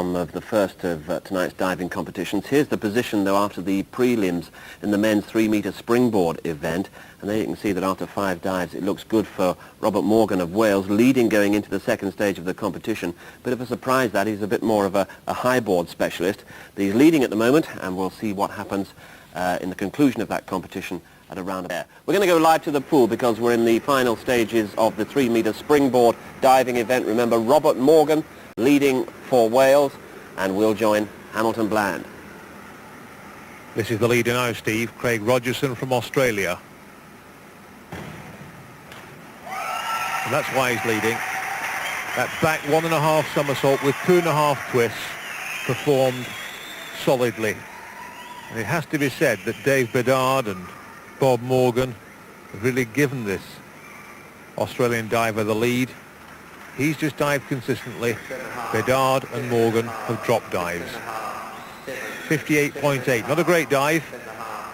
Of the first of tonight's diving competitions. Here's the position though after the prelims in the men's 3-metre springboard event, and there you can see that after 5 dives it looks good for Robert Morgan of Wales, leading going into the second stage of the competition. Bit of a surprise that he's a bit more of a high board specialist, but he's leading at the moment, and we'll see what happens in the conclusion of that competition at a round of air. We're going to go live to the pool because we're in the final stages of the 3-metre springboard diving event. Remember, Robert Morgan leading for Wales, and we'll join Hamilton Bland. This is the leader now, Steve. Craig Rogerson from Australia. And that's why he's leading. That back 1.5 somersault with 2.5 twists performed solidly. And it has to be said that Dave Bédard and Bob Morgan have really given this Australian diver the lead. He's just dived consistently. Bédard and Morgan have dropped dives. 58.8, not a great dive,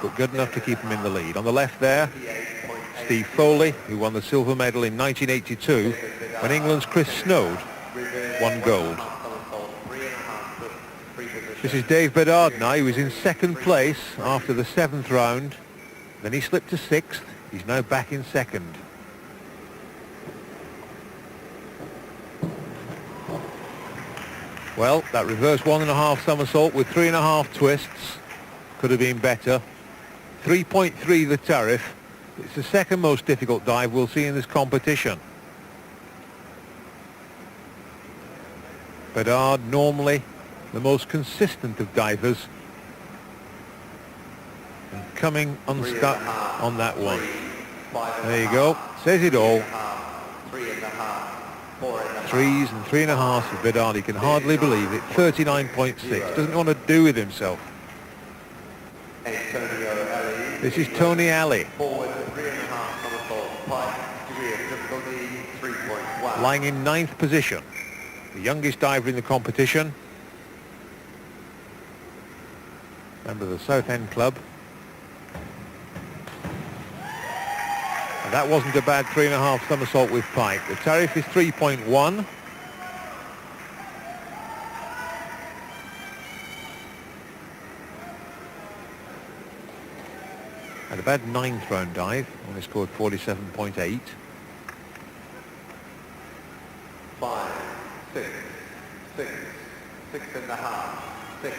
but good enough to keep him in the lead. On the left there, Steve Foley, who won the silver medal in 1982 when England's Chris Snowd won gold. This is Dave Bédard now. He was in second place after the 7th round. Then he slipped to 6th. He's now back in second. Well, that reverse 1.5 somersault with 3.5 twists could have been better. 3.3 the tariff. It's the second most difficult dive we'll see in this competition. Bédard, normally the most consistent of divers, and coming unstuck on that one. There you go. Says it all. 3s and 3.5s for Bédard. He can hardly believe it. 39.6. Doesn't know what to do with himself. This is Tony Alley. Lying in 9th position. The youngest diver in the competition. Member of the Southend Club. And that wasn't a bad 3.5 somersault with pipe. The tariff is 3.1. Had a bad 9th round dive, only scored 47.8. 5, 6, 6, 6.5, 6,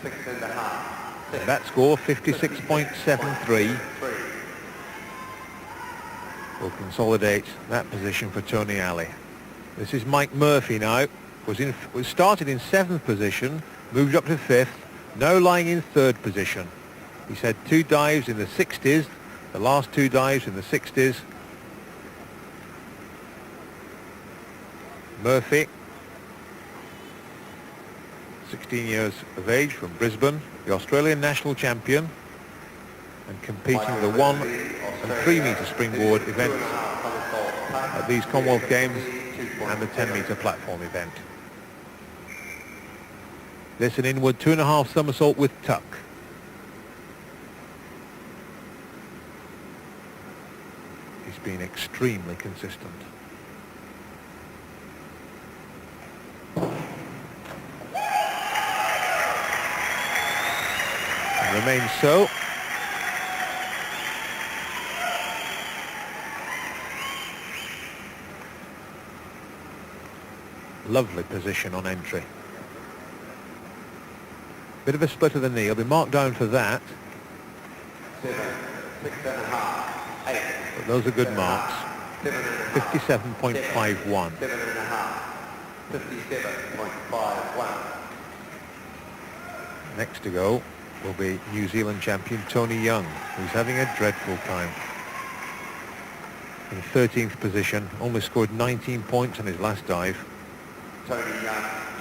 6.5. That score 56.73. Will consolidate that position for Tony Alley. This is Mike Murphy now. Was started in 7th position, moved up to 5th, now lying in 3rd position. He's had 2 dives in the 60s, the last 2 dives in the 60s. Murphy, 16 years of age, from Brisbane, the Australian national champion, and competing the 1 and 3-metre springboard events at these Commonwealth Games and the 10-metre platform event. This an inward 2.5 somersault with tuck. He's been extremely consistent. And remains so. Lovely position on entry. Bit of a split of the knee. He'll be marked down for that. 7, 6.5, 8. But those are good marks. 57.51. 7.5. 57.51. Next to go will be New Zealand champion Tony Young, who's having a dreadful time. In 13th position, only scored 19 points on his last dive.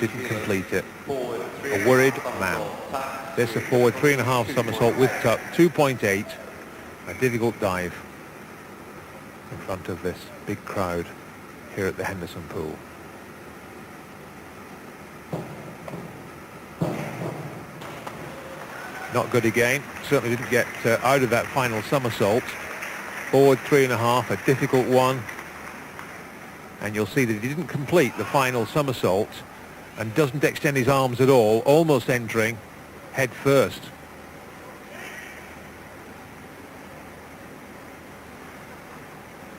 Didn't complete it. A worried man. There's a forward 3.5 somersault with tuck, 2.8. A difficult dive in front of this big crowd here at the Henderson pool. Not good again. Certainly didn't get out of that final somersault. Forward 3.5, a difficult one. And you'll see that he didn't complete the final somersault. and doesn't extend his arms at all, almost entering head first.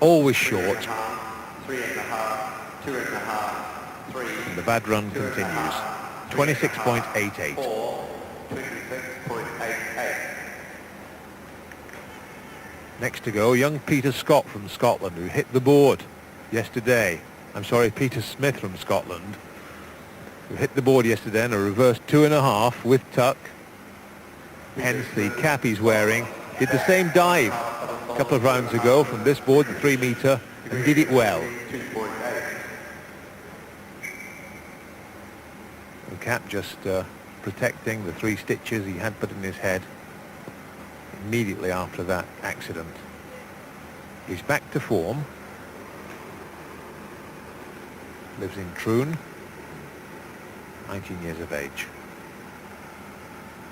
Always short. 3.5, 2.5, 3. And the bad run continues. 26.88. 26.88. Next to go, young Peter Scott from Scotland, who hit the board yesterday. I'm sorry, Peter Smith from Scotland, who hit the board yesterday in a reverse 2.5 with tuck. Hence the cap he's wearing. Did the same dive a couple of rounds ago from this board, the 3 metre, and did it well. The cap just protecting the 3 stitches he had put in his head immediately after that accident. He's back to form. Lives in Troon. 19 years of age.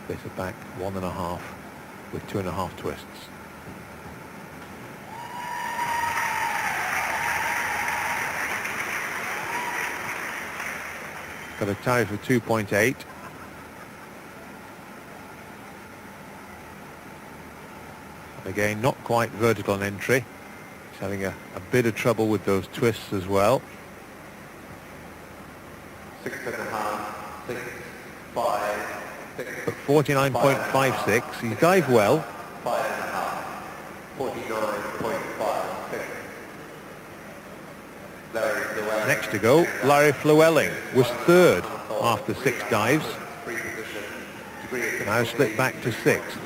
Bit of back 1.5 with 2.5 twists. Got a tariff of 2.8. Again, not quite vertical on entry. He's having a bit of trouble with those twists as well. 6.5, 6, 5, 6. But 49.56, he's dived well. 5.5, 49.56. Larry Flewwelling. Next to go, Larry Flewwelling was third after 6 dives. Now slipped back to 6th.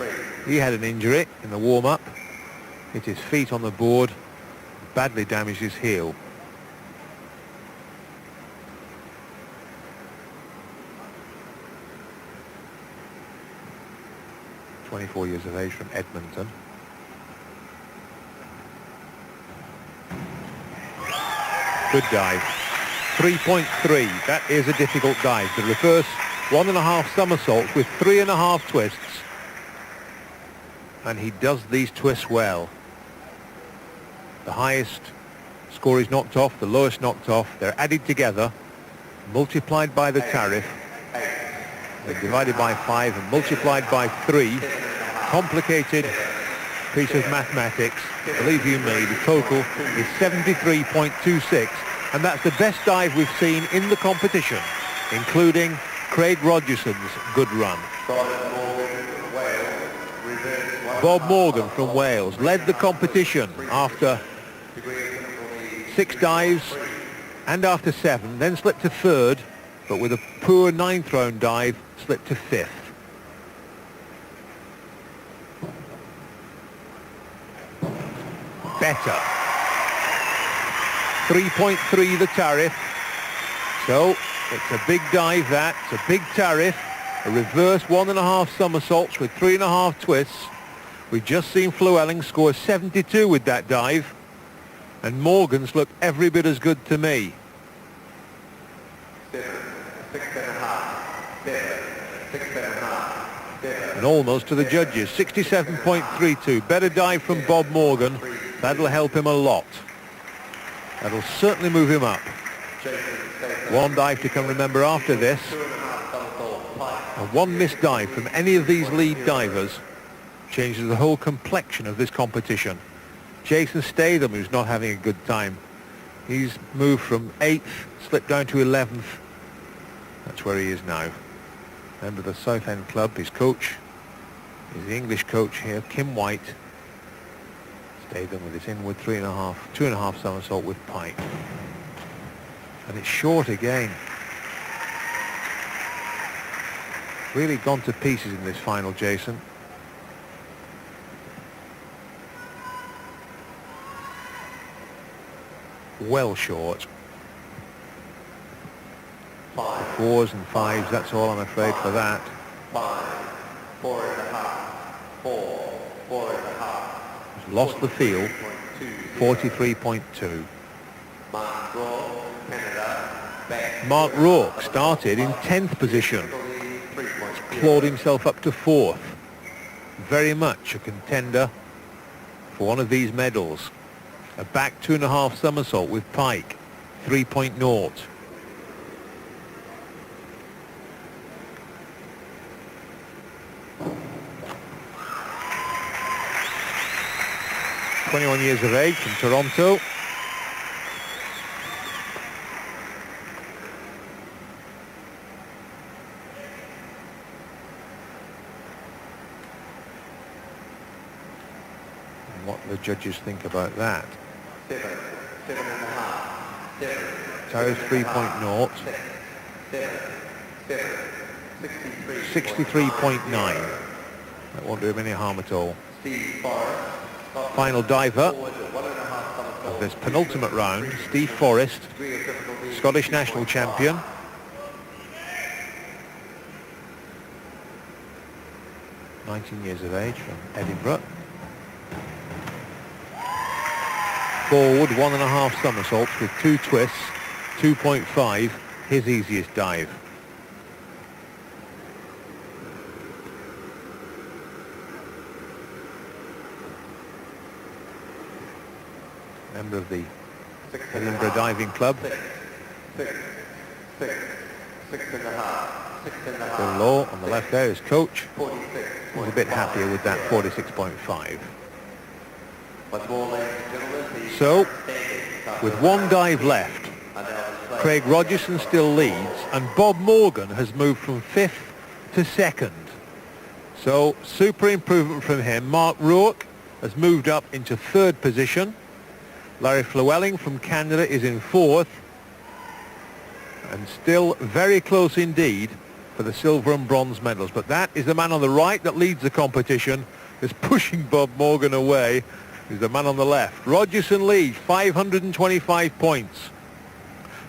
He had an injury in the warm-up, hit his feet on the board, badly damaged his heel. (24 years of age) from Edmonton. Good dive. 3.3. That is a difficult dive. The reverse 1.5 somersaults with 3.5 twists. And he does these twists well. The highest score is knocked off, the lowest knocked off. They're added together, multiplied by the tariff. They're divided by 5 and multiplied by 3. Complicated piece of mathematics. Believe you me, the total is 73.26, and that's the best dive we've seen in the competition, including Craig Rogerson's good run. Bob Morgan from Wales led the competition after 6 dives and after 7, then slipped to 3rd, but with a poor 9th round dive, slipped to 5th. Better. 3.3 the tariff. So it's a big dive, that. It's a big tariff. A reverse 1.5 somersaults with 3.5 twists. We've just seen Flewwelling score 72 with that dive. And Morgan's looked every bit as good to me. 6.5. And almost to the judges. 67.32. Better dive from Bob Morgan. That'll help him a lot. That'll certainly move him up. One dive to come, remember, after this. And one missed dive from any of these lead divers changes the whole complexion of this competition. Jason Statham, who's not having a good time. He's moved from 8th, slipped down to 11th. That's where he is now. Member of the Southend Club, his coach is the English coach here, Kim White. Statham with his inward 2.5 somersault with pike. And it's short again. Really gone to pieces in this final, Jason. Well short. 4s and 5s, that's all I'm afraid for that. 5, 4.5, 4, 4.5. He's lost the field. 43.2. Mark Rourke started in 10th position. He's clawed himself up to 4th. Very much a contender for one of these medals. A back 2.5 somersault with pike, 3.0. 21 years of age from Toronto. And what the judges think about that. 7.5. Towers 3.0. 63.9. That won't do him any harm at all. Final diver of this penultimate round, Steve Forrest, Scottish national champion. (19 years of age) from Edinburgh. Forward 1.5 somersaults with 2 twists, 2.5, his easiest dive. Member of the Edinburgh Diving Club. 6.5. Bill Law on the left there, his coach. He's a bit happier with that 46.5. So, with 1 dive left, Craig Rogerson still leads, and Bob Morgan has moved from 5th to 2nd. So, super improvement from him. Mark Rourke has moved up into 3rd position. Larry Flewwelling from Canada is in 4th, and still very close indeed for the silver and bronze medals. But that is the man on the right that leads the competition, is pushing Bob Morgan away. Is the man on the left. Rogerson leads 525 points,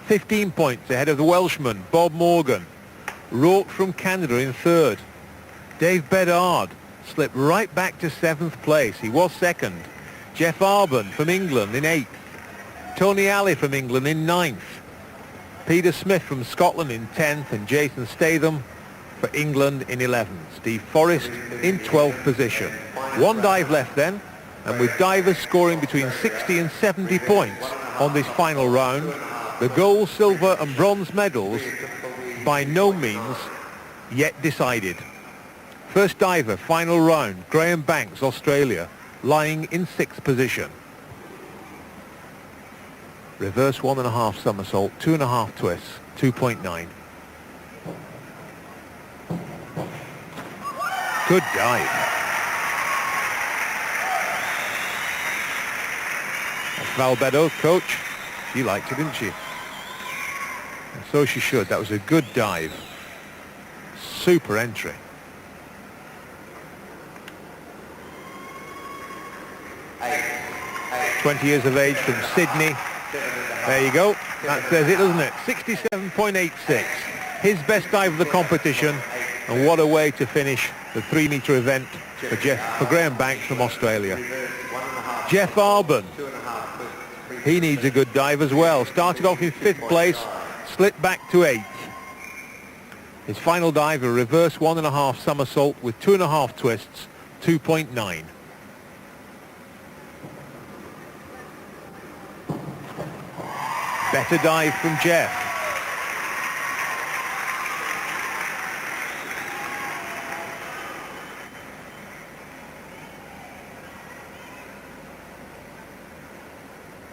15 points ahead of the Welshman Bob Morgan. Rourke from Canada in 3rd. Dave Bédard slipped right back to 7th place. He was 2nd. Jeff Arbon from England in 8th. Tony Alley from England in 9th. Peter Smith from Scotland in 10th, and Jason Statham for England in 11th. Steve Forrest in 12th position. 1 dive left then, and with divers scoring between 60 and 70 points on this final round, the gold, silver and bronze medals by no means yet decided. First diver, final round, Graeme Banks, Australia, lying in 6th position. Reverse 1.5 somersault, 2.5 twists, 2.9. Good dive. That's Val Bédard, coach. She liked it, didn't she? And so she should. That was a good dive. Super entry. Eight. 20 years of age from Sydney. There you go. That says it, doesn't it? 67.86. His best dive of the competition. And what a way to finish the 3-metre event for Graeme Banks from Australia. Jeff Arbon. He needs a good dive as well. Started off in 5th place, slipped back to 8th. His final dive, a reverse 1.5 somersault with 2.5 twists, 2.9. Better dive from Jeff.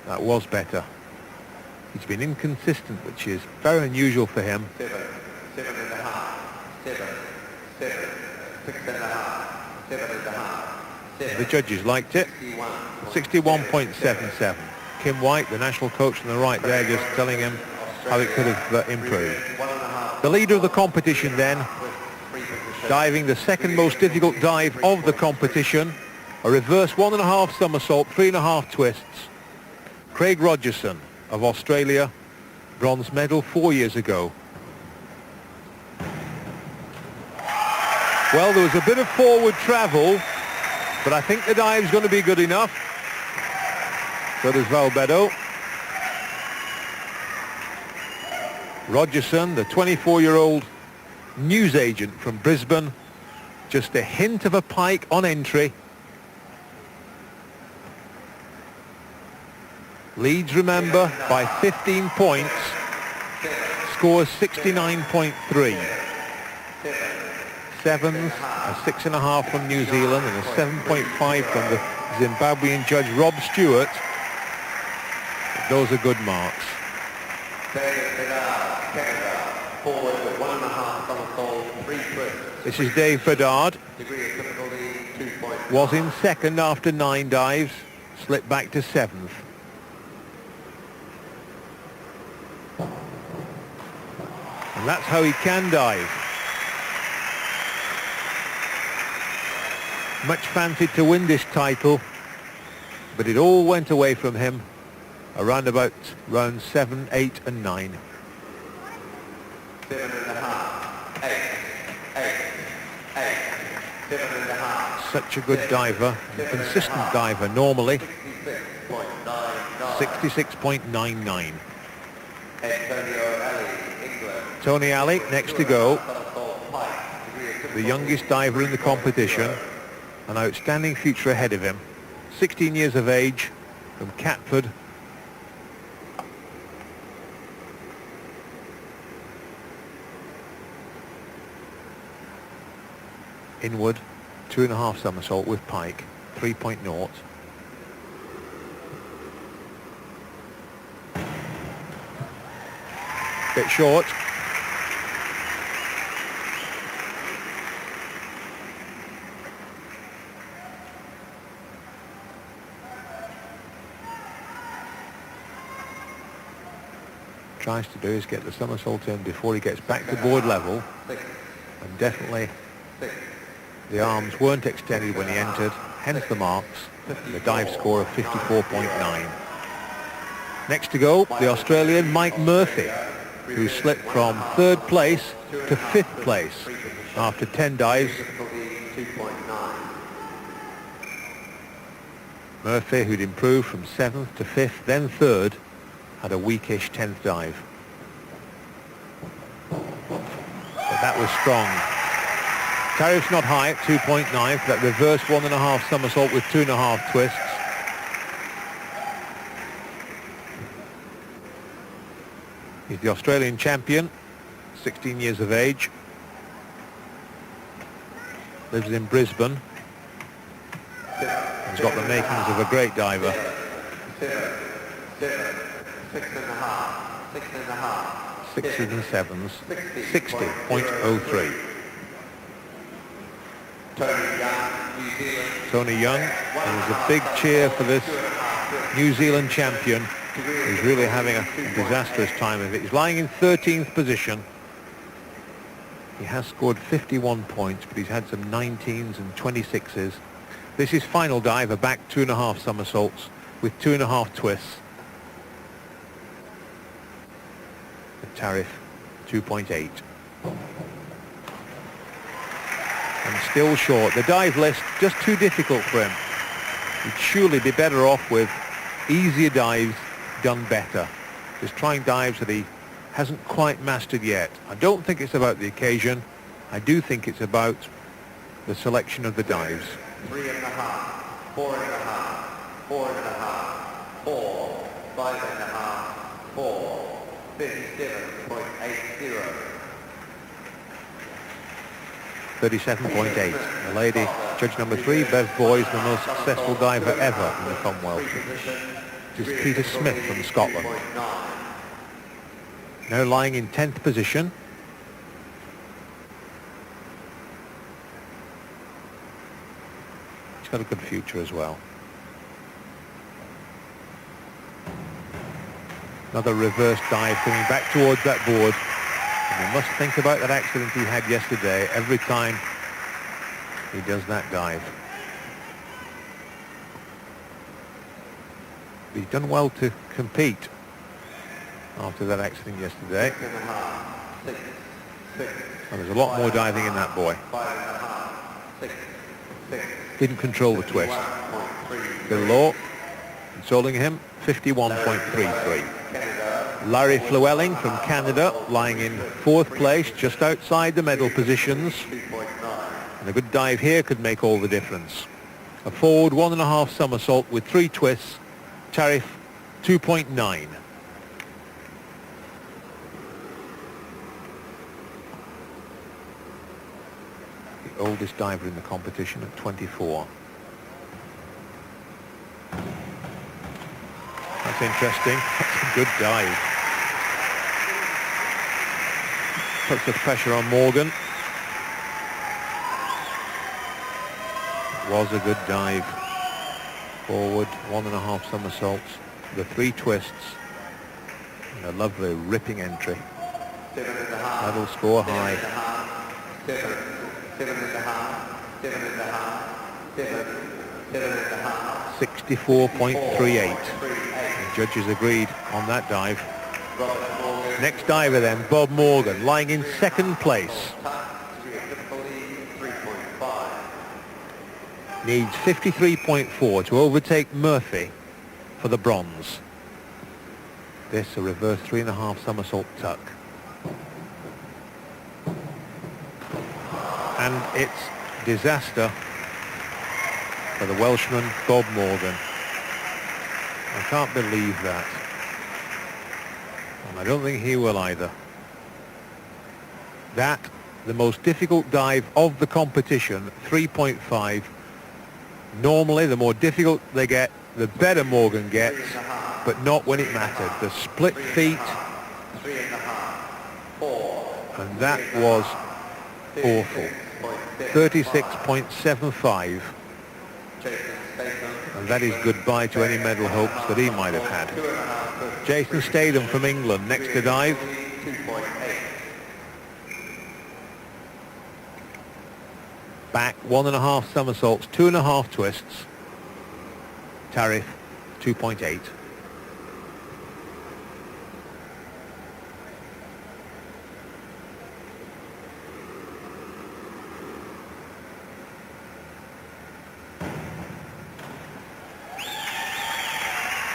That was better. He's been inconsistent, which is very unusual for him. 7.5. 7.5. The judges liked it. 61.77. Kim White, the national coach on the right there, just telling him how it could have improved. The leader of the competition then, diving the 2nd most difficult dive of the competition, a reverse 1.5 somersault, 3.5 twists. Craig Rogerson of Australia, bronze medal 4 years ago. Well, there was a bit of forward travel, but I think the dive's going to be good enough. So does Val Bédard. Rogerson, the 24-year-old newsagent from Brisbane, just a hint of a pike on entry. Leads, remember, by 15 points, scores 69.3. Sevens, a 6.5 from New Zealand and a 7.5 from the Zimbabwean judge Rob Stewart. Those are good marks. Bédard, Canada, forward with 1.5 somersault, 3 twists. This is Dave Bédard. Degree of difficulty 2.9. Was in second after 9 dives, slipped back to 7th. And that's how he can dive. Much fancied to win this title, but it all went away from him around about round 7, 8 and 9. 7.5, 8, 7.5. Such a good diver, a consistent diver normally. 66.99. Tony Alley next to go, the youngest diver in the competition, an outstanding future ahead of him. 16 years of age, from Catford. Inward, 2.5 somersault with pike, 3.0. Bit short. Tries to do is get the somersault in before he gets back to board level, and definitely the arms weren't extended when he entered, hence the marks, the dive score of 54.9. Next to go, the Australian Mike Murphy, who slipped from 3rd place to 5th place after 10 dives. Murphy, who'd improved from 7th to 5th, then 3rd, had a weakish 10th dive. But that was strong. Tariff's not high at 2.9 for that reverse 1.5 somersault with 2.5 twists. He's the Australian champion, 16 years of age. Lives in Brisbane. He's got the makings of a great diver. 6s and 7s, 60.03. Tony Young, and there's a big cheer for this New Zealand champion, who's really having a disastrous time of it. He's lying in 13th position. He has scored 51 points, but he's had some 19s and 26s. This is final dive, a back 2.5 somersaults with 2.5 twists. The tariff 2.8. And still short. The dive list just too difficult for him. He'd surely be better off with easier dives done better. Just trying dives that he hasn't quite mastered yet. I don't think it's about the occasion. I do think it's about the selection of the dives. 3.5, 4.5, 4.5, 4, 5.5, 4, 57.80. 37.8. The lady, judge number 3, Bev Boys, the most successful diver ever in the Commonwealth. This is Peter Smith from Scotland. Now lying in 10th position. He's got a good future as well. Another reverse dive coming back towards that board. And we must think about that accident he had yesterday every time he does that dive. He's done well to compete after that accident yesterday. And there's a lot more diving in that boy. Didn't control the twist. Bill Law, consoling him, 51.33. Larry Flewwelling from Canada, lying in 4th place, just outside the medal positions. And a good dive here could make all the difference. A forward 1.5 somersault with 3 twists, tariff 2.9. The oldest diver in the competition at 24. That's interesting. That's a good dive. Puts the pressure on Morgan. It was a good dive. Forward, 1.5 somersaults, the 3 twists, and a lovely ripping entry. Medal score high. 64.38. The judges agreed on that dive. Next diver then, Bob Morgan, lying in 2nd place. Needs 53.4 to overtake Murphy for the bronze. This a reverse 3.5 somersault tuck. And it's disaster for the Welshman Bob Morgan. I can't believe that. And I don't think he will either. That, the most difficult dive of the competition, 3.5. Normally, the more difficult they get, the better Morgan gets, but not when it mattered. The split feet, and that was awful. 36.75. And that is goodbye to any medal hopes that he might have had. Jason Statham from England, next to dive. Back, 1.5 somersaults, 2.5 twists. Tariff, 2.8.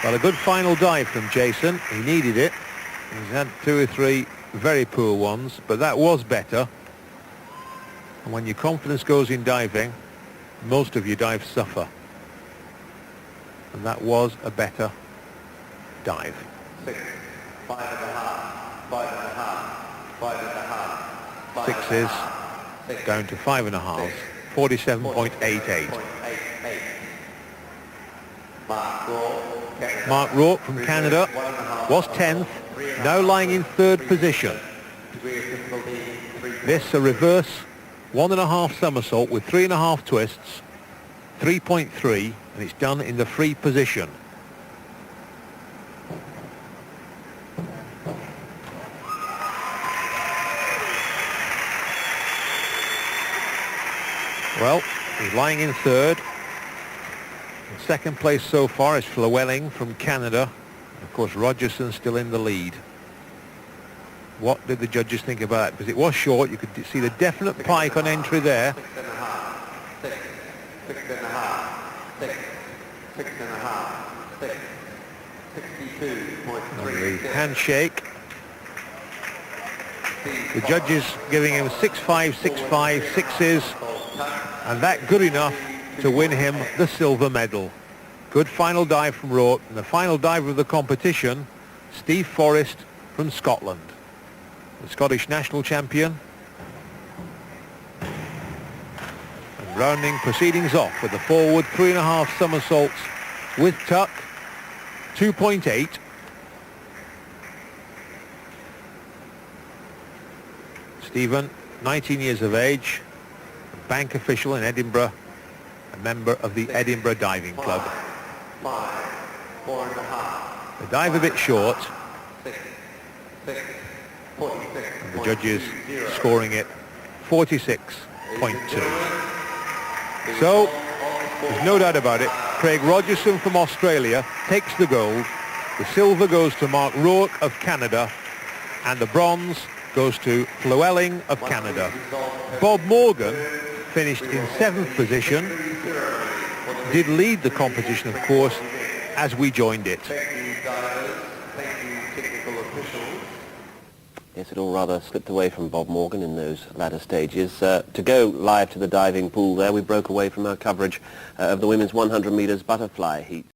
Well, a good final dive from Jason. He needed it. He's had 2 or 3 very poor ones, but that was better. And when your confidence goes in diving, most of your dives suffer. And that was a better dive. 6, 5.5, 5.5, 5.5. 6s down to 5.5, 47.88. Mark Rourke from Canada was 10th, now lying in 3rd position. This a reverse 1.5 somersault with 3.5 twists, 3.3, and it's done in the free position. Well, he's lying in 3rd. In 2nd place so far is Flewwelling from Canada. Of course, Rogerson still in the lead. What did the judges think about that? Because it was short. You could see the definite pike on entry there. 6.5, 6.5, 6.5, 62.3. Handshake. The judges giving him 6.5, 6.5, 6s, and that good enough to win him the silver medal. Good final dive from Rourke, and the final diver of the competition, Steve Forrest from Scotland, the Scottish national champion. And rounding proceedings off with the forward 3.5 somersaults with tuck, 2.8. Stephen, 19 years of age, a bank official in Edinburgh, a member of the Edinburgh Diving Club. 4.5. The dive a bit short. 6, And the judges scoring it 46.2. So, there's no doubt about it. Craig Rogerson from Australia takes the gold. The silver goes to Mark Rourke of Canada. And the bronze goes to Flewwelling of Canada. Bob Morgan finished in 7th position. Did lead the competition, of course, as we joined it. Yes, it all rather slipped away from Bob Morgan in those latter stages. To go live to the diving pool there, we broke away from our coverage of the women's 100 metres butterfly heat.